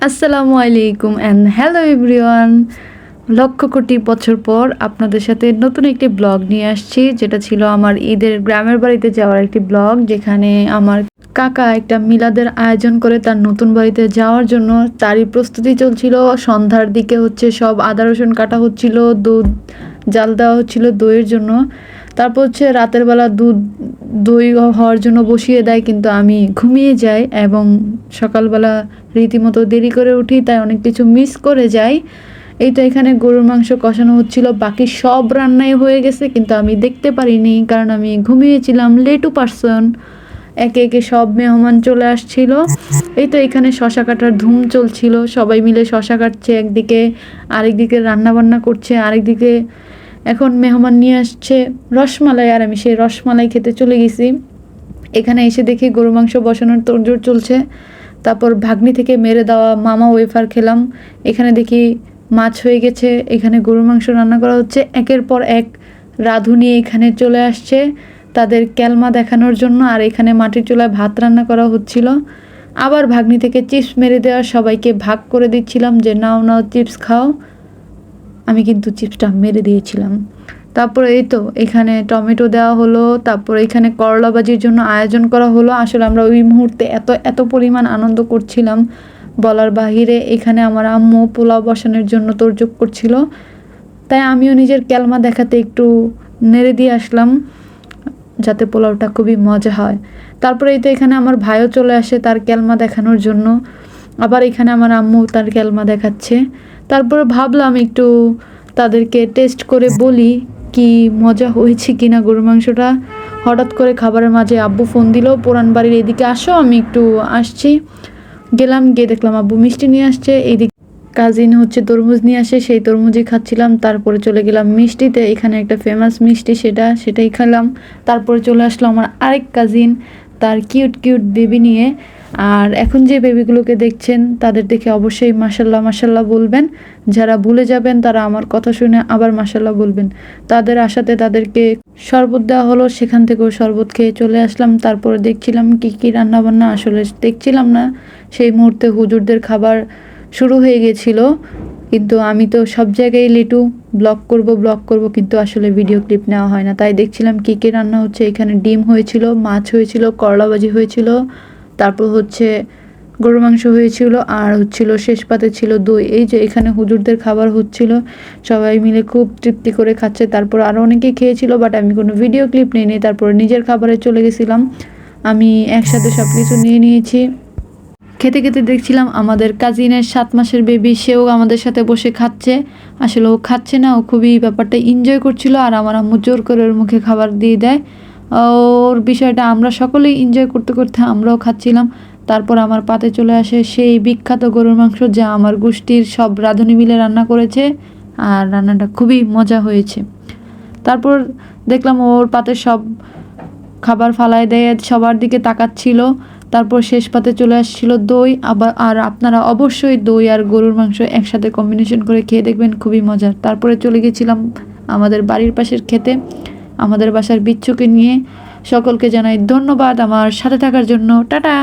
আসসালামু আলাইকুম and hello everyone. Lakh crore বছর পর আপনাদের সাথে নতুন একটি ব্লগ নিয়ে আসছি, যেটা ছিল আমার ঈদের গ্রামের বাড়িতে যাওয়ার একটি ব্লগ, যেখানে আমার কাকা একটা মিলাদের আয়োজন করে তার নতুন বাড়িতে যাওয়ার জন্য তারই প্রস্তুতি চলছিল। সন্ধ্যার দিকে সব আদা রসুন কাটা হচ্ছিল, দুধ জাল দেওয়া হচ্ছিল দইয়ের জন্য। তারপর রাতের বেলা দই হওয়ার জন্য বসিয়ে দেয়, কিন্তু আমি ঘুমিয়ে যাই এবং সকালবেলা রীতিমতো দেরি করে উঠি, তাই অনেক কিছু মিস করে যাই। এই তো এখানে গরুর মাংস কষানো হচ্ছিল, বাকি সব রান্নাই হয়ে গেছে, কিন্তু আমি দেখতে পারিনি কারণ আমি ঘুমিয়েছিলাম। লেটু পারসন। একে একে সব মেহমান চলে আসছিল। এই তো এখানে শশা কাটার ধুম চলছিল, সবাই মিলে শশা কাটছে একদিকে, আরেকদিকে রান্না বান্না করছে আরেকদিকে। এখন মেহমান নিয়ে আসছে রসমালাই, আর আমি সেই রসমালাই খেতে চলে গেছি। এখানে এসে দেখি গরু মাংস বসানোর তোড়জোড় চলছে। তারপর ভাগ্নি থেকে মেরে দেওয়া মামা ওয়েফার খেলাম। এখানে দেখি মাছ হয়ে গেছে, এখানে গরুর মাংস রান্না করা হচ্ছে। একের পর এক রাঁধুনি এখানে চলে আসছে তাদের ক্যালমা দেখানোর জন্য, আর এখানে মাটির চুলায় ভাত রান্না করা হচ্ছিল। আবার ভাগ্নি থেকে চিপস মেরে দেওয়া, সবাইকে ভাগ করে দিচ্ছিলাম যে নাও নাও চিপস খাও। আমি কিন্তু চিপসটা মেরে দিয়েছিলাম। তারপরে এই তো এখানে টমেটো দেওয়া হলো, তারপর এখানে করলা ভাজির জন্য আয়োজন করা হলো। আসলে আমরা ওই মুহূর্তে এত এত পরিমাণ আনন্দ করছিলাম বলার বাহিরে। এখানে আমার আম্মু পোলাও বসানোর জন্য তোড়জোড় করছিল, তাই আমিও নিজের ক্যালমা দেখাতে একটু নেড়ে দিয়ে আসলাম যাতে পোলাওটা খুবই মজা হয়। তারপরে এই তো এখানে আমার ভাইও চলে আসে তার ক্যালমা দেখানোর জন্য। আবার এখানে আমার আম্মু তার ক্যালমা দেখাচ্ছে। তারপরে ভাবলাম একটু তাদেরকে টেস্ট করে বলি কি মজা হয়েছে কিনা গরুর মাংসটা। হঠাৎ করে খাবারের মাঝে আব্বু ফোন দিল, পুরান বাড়ির এদিকে আসো, আমি একটু আসছি। গেলাম, গিয়ে দেখলাম আব্বু মিষ্টি নিয়ে আসছে, এইদিকে কাজিন তরমুজ নিয়ে আসে, সেই তরমুজই খাচ্ছিলাম। তারপরে চলে গেলাম মিষ্টিতে, এখানে একটা ফেমাস মিষ্টি সেটাই খেলাম। তারপরে চলে আসলো আমার আরেক কাজিন তার কিউট কিউট বেবি নিয়ে। আর এখন যে বেবিগুলোকে দেখছেন তাদের দেখে অবশ্যই মাশাল্লাহ মাশাল্লাহ বলবেন। যারা ভুলে যাবেন তারা আমার কথা শুনে আবার মাশাল্লাহ বলবেন। তাদের আশাতে তাদেরকে শরবত দেওয়া হলো, সেখান থেকেও শরবত খেয়ে চলে আসলাম। তারপরে দেখছিলাম কি কি রান্না বান্না, আসলে দেখছিলাম না, সেই মুহূর্তে হুজুরদের খাবার শুরু হয়ে গেছিলো। কিন্তু আমি তো সব জায়গায় লিটু ব্লগ করব, কিন্তু আসলে ভিডিও ক্লিপ নেওয়া হয় না, তাই দেখছিলাম কী কী রান্না হচ্ছে। এখানে ডিম হয়েছিল, মাছ হয়েছিল, করলা ভাজি হয়েছিল, তারপর গরুর মাংস হয়েছিল, আর শেষ পাতে ছিল দই। এই যে এখানে হুজুরদের খাবার হচ্ছিল, সবাই মিলে খুব তৃপ্তি করে খাচ্ছে। তারপর আরও অনেকেই খেয়েছিল, বাট আমি কোনো ভিডিও ক্লিপ নিইনি। তারপর নিজের খাবারে চলে গেছিলাম। আমি একসাথে সব কিছু নিয়ে নিয়েছি। খেতে খেতে দেখছিলাম আমাদের কাজিনের 7 মাসের বেবি, সেও আমাদের সাথে বসে খাচ্ছে। আসলে ও খাচ্ছে না, ও খুবই ব্যাপারটা এনজয় করছিল, আর আমার আম্মু জোর করে ওর মুখে খাবার দিয়ে দেয়। ওর বিষয়টা আমরা সকলেই এনজয় করতে করতে আমরাও খাচ্ছিলাম। তারপর আমার পাতে চলে আসে সেই বিখ্যাত গরুর মাংস, যা আমার গোষ্ঠীর সব রাঁধুনি মিলে রান্না করেছে, আর রান্নাটা খুবই মজা হয়েছে। তারপর দেখলাম ওর পাতে সব খাবার ফালায় দেয়, সবার দিকে তাকাচ্ছিল। তারপর শেষ পাতে চলে আসছিল দই। আর আপনারা অবশ্যই দই আর গরুর মাংস একসাথে কম্বিনেশন করে খেয়ে দেখবেন, খুবই মজার। তারপরে চলে গেছিলাম আমাদের বাড়ির পাশের খেতে আমাদের বাসার বিচ্ছুকে নিয়ে। সকলকে জানাই ধন্যবাদ আমার সাথে থাকার জন্য। টাটা।